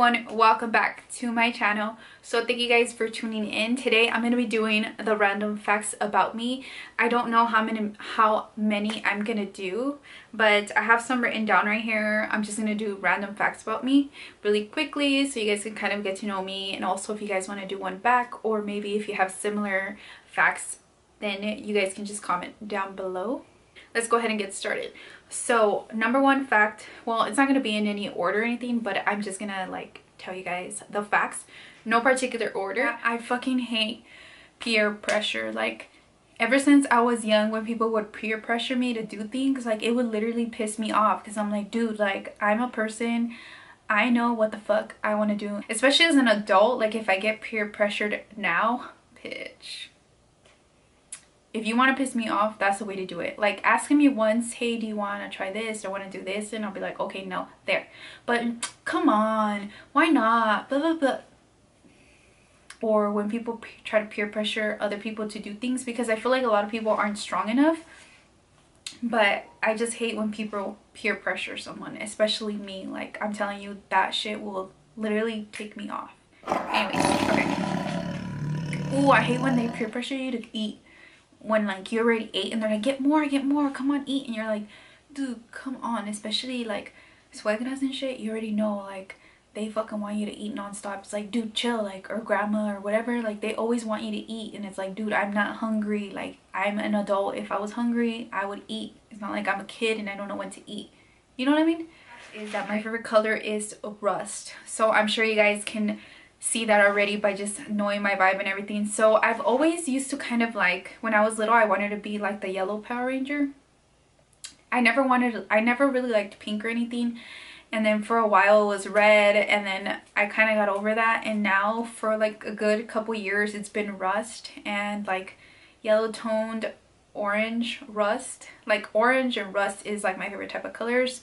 Welcome back to my channel. So thank you guys for tuning in. Today I'm going to be doing the random facts about me. I don't know how many I'm going to do, but I have some written down right here. I'm just going to do random facts about me really quickly so you guys can kind of get to know me, and also if you guys want to do one back, or maybe if you have similar facts, then you guys can just comment down below. Let's go ahead and get started. So number one fact, well, it's not going to be in any order or anything, but I'm just gonna like tell you guys the facts, no particular order. I fucking hate peer pressure. Like, ever since I was young, when people would peer pressure me to do things, like it would literally piss me off, because I'm like, dude, like I'm a person, I know what the fuck I want to do. Especially as an adult, like if I get peer pressured now, bitch, if you want to piss me off, that's the way to do it. Like asking me once, hey, do you want to try this or want to do this, and I'll be like, okay, no, there. But come on, why not, blah blah blah. Or when people try to peer pressure other people to do things, because I feel like a lot of people aren't strong enough. But I just hate when people peer pressure someone, especially me. Like, I'm telling you, that shit will literally take me off. Anyways, okay. Ooh, I hate when they peer pressure you to eat when like you already ate and they're like, get more, come on, eat. And you're like, dude, come on. Especially like suegras and shit, you already know like they fucking want you to eat nonstop. It's like, dude, chill. Like, or grandma or whatever, like they always want you to eat, and it's like, dude, I'm not hungry. Like, I'm an adult. If I was hungry, I would eat. It's not like I'm a kid and I don't know when to eat. You know what I mean? Is that my favorite color is rust. So I'm sure you guys can see that already by just knowing my vibe and everything. So I've always used to kind of like, when I was little, I wanted to be like the yellow Power Ranger. I never really liked pink or anything, and then for a while it was red, and then I kind of got over that, and now for like a good couple years it's been rust and like yellow toned orange rust. Like orange and rust is like my favorite type of colors.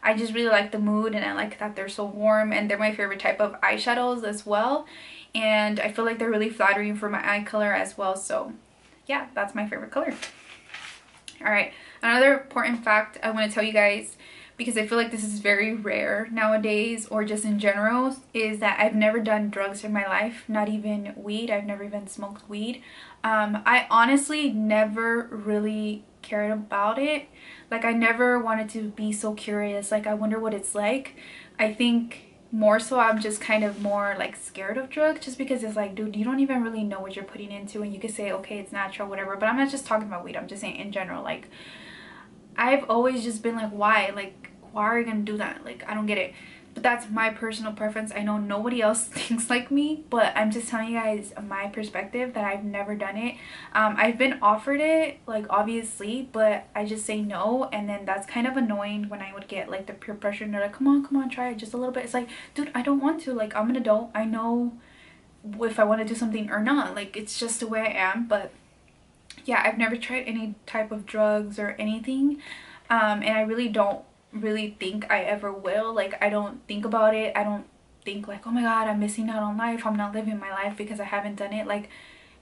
I just really like the mood, and I like that they're so warm, and they're my favorite type of eyeshadows as well, and I feel like they're really flattering for my eye color as well. So yeah, that's my favorite color. All right, another important fact I want to tell you guys, because I feel like this is very rare nowadays, or just in general, is that I've never done drugs in my life. Not even weed. I've never even smoked weed. I honestly never really cared about it. Like, I never wanted to be so curious, like I wonder what it's like. I think more so I'm just kind of more like scared of drugs, just because it's like, dude, you don't even really know what you're putting into, and you could say, okay, it's natural, whatever, but I'm not just talking about weed, I'm just saying in general. Like, I've always just been like, why are you gonna do that? Like, I don't get it. But that's my personal preference. I know nobody else thinks like me, but I'm just telling you guys my perspective, that I've never done it. I've been offered it, like, obviously, but I just say no, and then that's kind of annoying when I would get like the peer pressure, and they're like, come on, try it just a little bit. It's like, dude, I don't want to. Like, I'm an adult. I know if I want to do something or not. Like, it's just the way I am. But yeah, I've never tried any type of drugs or anything, and I really don't think I ever will. Like, I don't think about it. I don't think like, oh my god, I'm missing out on life, I'm not living my life because I haven't done it. Like,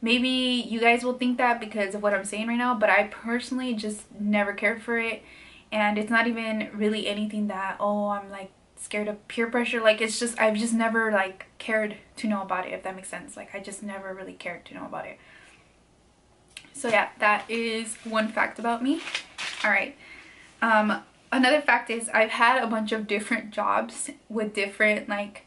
maybe you guys will think that because of what I'm saying right now, but I personally just never cared for it. And it's not even really anything that, oh, I'm like scared of peer pressure. Like, it's just, I've just never like cared to know about it, if that makes sense. Like, I just never really cared to know about it. So yeah, that is one fact about me. All right. Another fact is I've had a bunch of different jobs with different like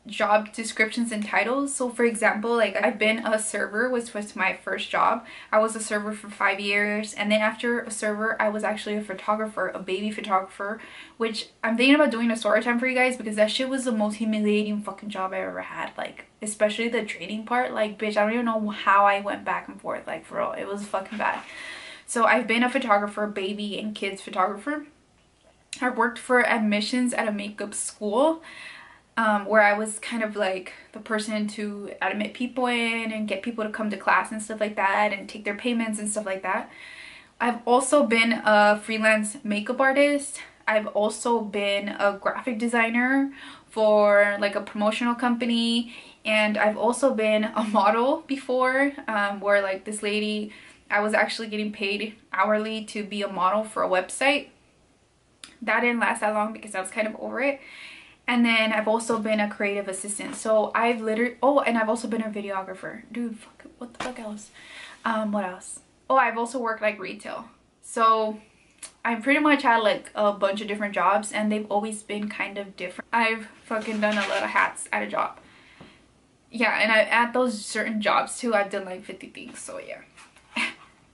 job descriptions and titles. So for example, like, I've been a server, which was my first job. I was a server for 5 years, and then after a server I was actually a photographer, a baby photographer, which I'm thinking about doing a story time for you guys, because that shit was the most humiliating fucking job I ever had. Like, especially the training part. Like, bitch, I don't even know how I went back and forth. Like, for real, it was fucking bad. So I've been a photographer, baby and kids photographer. I worked for admissions at a makeup school, where I was kind of like the person to admit people in and get people to come to class and stuff like that, and take their payments and stuff like that. I've also been a freelance makeup artist. I've also been a graphic designer for like a promotional company, and I've also been a model before, where like this lady, I was actually getting paid hourly to be a model for a website. That didn't last that long because I was kind of over it. And then I've also been a creative assistant. So I've literally, oh, and I've also been a videographer. Dude, fuck, what the fuck else? What else? Oh, I've also worked like retail. So I pretty much had like a bunch of different jobs, and they've always been kind of different. I've fucking done a lot of hats at a job. Yeah, and at those certain jobs too, I've done like 50 things, so yeah.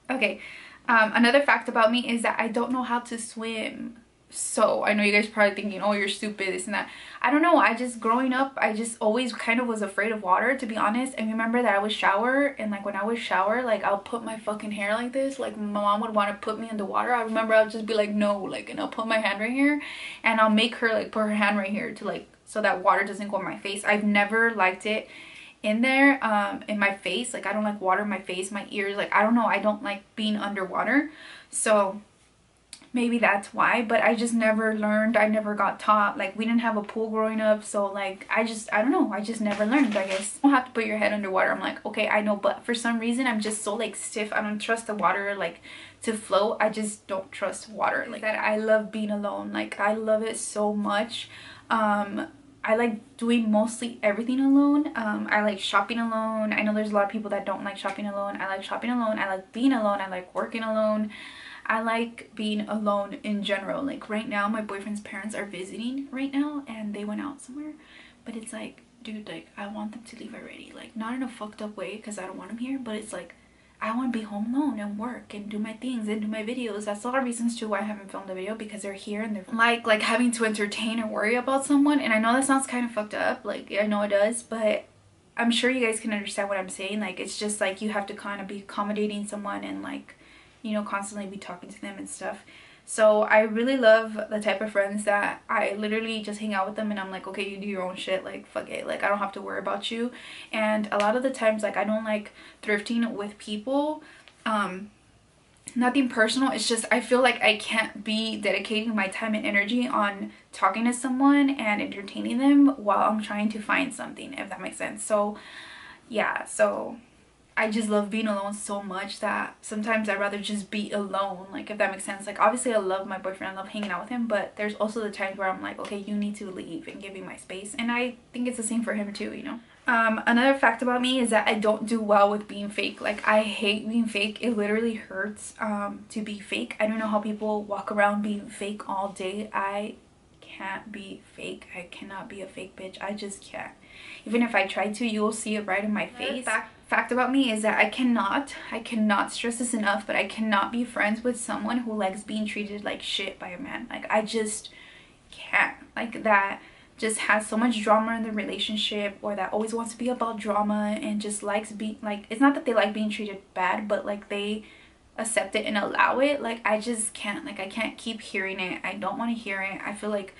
Okay, another fact about me is that I don't know how to swim. So I know you guys are probably thinking, oh, you're stupid, this and that. I don't know, I just, growing up, I just always kind of was afraid of water, to be honest. And remember that I would shower, and like when I would shower, like I'll put my fucking hair like this, like my mom would want to put me in the water. I remember I would just be like, no, like, and I'll put my hand right here, and I'll make her like put her hand right here to like, so that water doesn't go in my face. I've never liked it in there, in my face. Like I don't like water in my face, my ears, like I don't know, I don't like being underwater. So maybe that's why, but I just never learned. I never got taught. Like we didn't have a pool growing up, so like I don't know, I just never learned, I guess. You don't have to put your head underwater. I'm like, okay, I know, but for some reason I'm just so like stiff. I don't trust the water like to float. I just don't trust water like that. I love being alone. Like I love it so much. I like doing mostly everything alone. I like shopping alone. I know there's a lot of people that don't like shopping alone. I like shopping alone. I like being alone. I like working alone. I like being alone in general. Like right now, my boyfriend's parents are visiting right now, and they went out somewhere. But it's like, dude, like I want them to leave already. Like not in a fucked up way because I don't want them here, but it's like I want to be home alone and work and do my things and do my videos. That's a lot of reasons too why I haven't filmed a video, because they're here and they're like having to entertain or worry about someone. And I know that sounds kind of fucked up, like I know it does, but I'm sure you guys can understand what I'm saying. Like it's just like you have to kind of be accommodating someone and like, you know, constantly be talking to them and stuff. So I really love the type of friends that I literally just hang out with them and I'm like, okay, you do your own shit, like fuck it, like I don't have to worry about you. And a lot of the times, like I don't like thrifting with people, nothing personal, it's just I feel like I can't be dedicating my time and energy on talking to someone and entertaining them while I'm trying to find something, if that makes sense. So yeah, so I just love being alone so much that sometimes I'd rather just be alone, like if that makes sense. Like obviously I love my boyfriend, I love hanging out with him, but there's also the times where I'm like, okay, you need to leave and give me my space. And I think it's the same for him too, you know. Another fact about me is that I don't do well with being fake. Like I hate being fake. It literally hurts to be fake. I don't know how people walk around being fake all day. I can't be fake. I cannot be a fake bitch. I just can't. Even if I try to, you will see it right in my face. Fact about me is that I cannot stress this enough, but I cannot be friends with someone who likes being treated like shit by a man. Like I just can't. Like that just has so much drama in the relationship, or that always wants to be about drama and just likes being like, it's not that they like being treated bad, but like they accept it and allow it. Like I just can't. Like I can't keep hearing it. I don't want to hear it. I feel like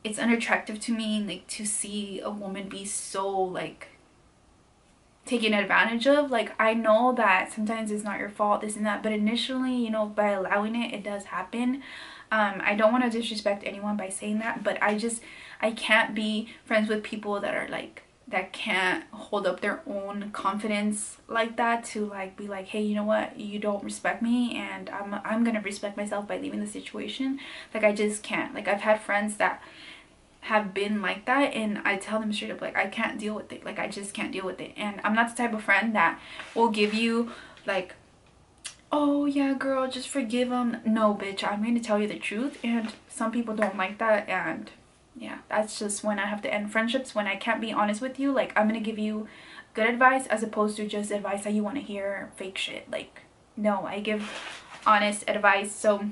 it's unattractive to me, like to see a woman be so like taken advantage of. Like I know that sometimes it's not your fault, this and that, but initially, you know, by allowing it, it does happen. I don't want to disrespect anyone by saying that, but I can't be friends with people that are like, that can't hold up their own confidence like that, to like be like, hey, you know what, you don't respect me and I'm gonna respect myself by leaving the situation. Like I just can't. Like I've had friends that have been like that, and I tell them straight up, like I can't deal with it. Like I just can't deal with it. And I'm not the type of friend that will give you like, oh yeah girl, just forgive them. No bitch, I'm going to tell you the truth, and some people don't like that. And yeah, that's just when I have to end friendships, when I can't be honest with you. Like I'm gonna give you good advice as opposed to just advice that you want to hear, fake shit. Like no, I give honest advice. So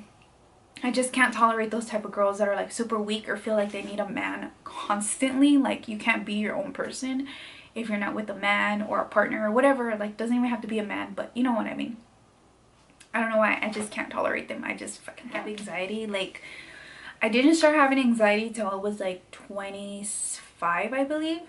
I just can't tolerate those type of girls that are like super weak or feel like they need a man constantly. Like you can't be your own person if you're not with a man or a partner or whatever. Like doesn't even have to be a man, but you know what I mean. I don't know why, I just can't tolerate them. I just fucking have anxiety. Like I didn't start having anxiety till I was like 25, I believe.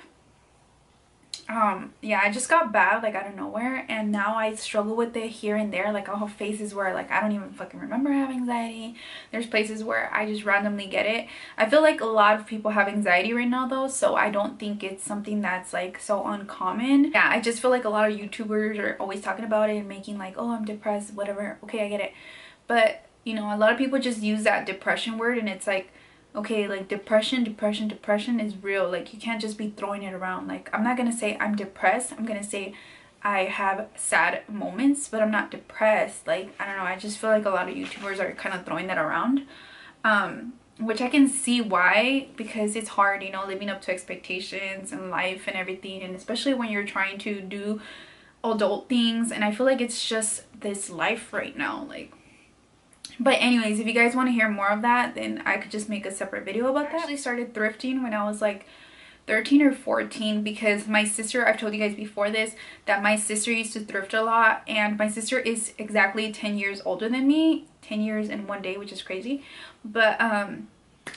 Yeah, I just got bad like out of nowhere, and now I struggle with it here and there. Like I'll have phases where like I don't even fucking remember having anxiety. There's places where I just randomly get it. I feel like a lot of people have anxiety right now though, so I don't think it's something that's like so uncommon. Yeah, I just feel like a lot of YouTubers are always talking about it and making like, oh, I'm depressed, whatever. Okay, I get it, but you know, a lot of people just use that depression word, and it's like, Okay, like depression is real. Like you can't just be throwing it around. Like I'm not gonna say I'm depressed, I'm gonna say I have sad moments, but I'm not depressed. Like I don't know, I just feel like a lot of YouTubers are kind of throwing that around, which I can see why, because it's hard, you know, living up to expectations and life and everything, and especially when you're trying to do adult things. And I feel like it's just this life right now, like. But anyways, if you guys want to hear more of that, then I could just make a separate video about that. I actually started thrifting when I was like 13 or 14 because my sister, I've told you guys before this, that my sister used to thrift a lot, and my sister is exactly 10 years older than me, 10 years in one day, which is crazy. But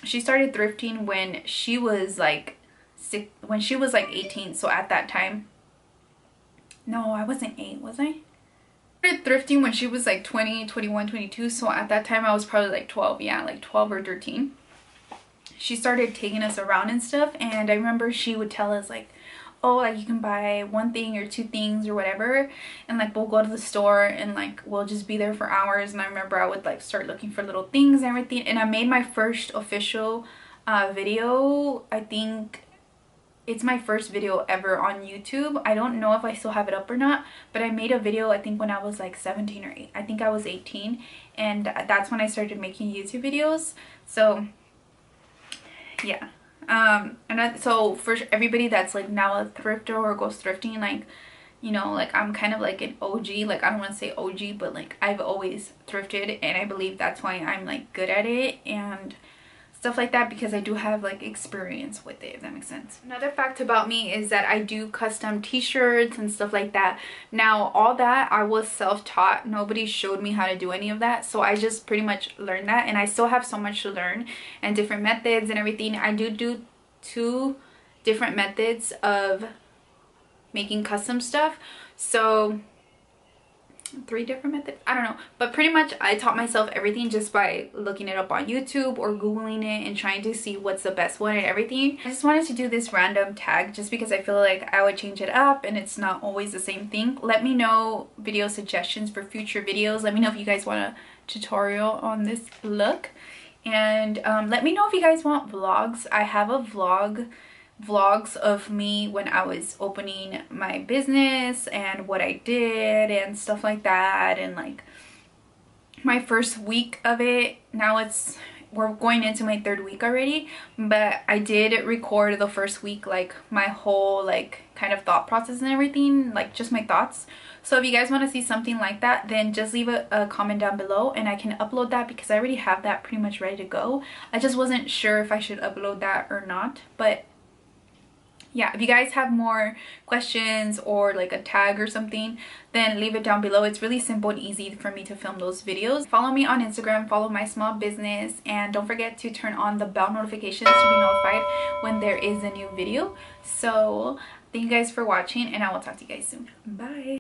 she started thrifting when she was like 18. So at that time, no, I wasn't 8, was I? Started thrifting when she was like 20, 21, 22. So at that time I was probably like 12. Yeah, like 12 or 13. She started taking us around and stuff, and I remember she would tell us like, oh, like you can buy 1 thing or 2 things or whatever, and like we'll go to the store and like we'll just be there for hours. And I remember I would like start looking for little things and everything, and I made my first official video. I think it's my first video ever on YouTube. I don't know if I still have it up or not, but I made a video I think when I was like 17 or 8. I think I was 18, and that's when I started making YouTube videos. So yeah, so for everybody that's like now a thrifter or goes thrifting, like, you know, like I'm kind of like an OG. Like I don't want to say OG, but like I've always thrifted, and I believe that's why I'm like good at it and stuff like that, because I do have like experience with it, if that makes sense. Another fact about me is that I do custom t-shirts and stuff like that. Now all that I was self-taught. Nobody showed me how to do any of that, so I just pretty much learned that, and I still have so much to learn and different methods and everything. I do 2 different methods of making custom stuff, so 3 different methods, I don't know, but pretty much I taught myself everything just by looking it up on YouTube or googling it and trying to see what's the best one and everything. I just wanted to do this random tag just because I feel like I would change it up and it's not always the same thing. Let me know video suggestions for future videos. Let me know if you guys want a tutorial on this look, and let me know if you guys want vlogs. I have a vlogs of me when I was opening my business and what I did and stuff like that, and like my first week of it. Now we're going into my 3rd week already, but I did record the first week, like my whole like kind of thought process and everything, like just my thoughts. So if you guys want to see something like that, then just leave a comment down below and I can upload that, because I already have that pretty much ready to go. I just wasn't sure if I should upload that or not. But yeah, if you guys have more questions or like a tag or something, then leave it down below. It's really simple and easy for me to film those videos. Follow me on Instagram, follow my small business, and don't forget to turn on the bell notifications to be notified when there is a new video. So thank you guys for watching, and I will talk to you guys soon. Bye.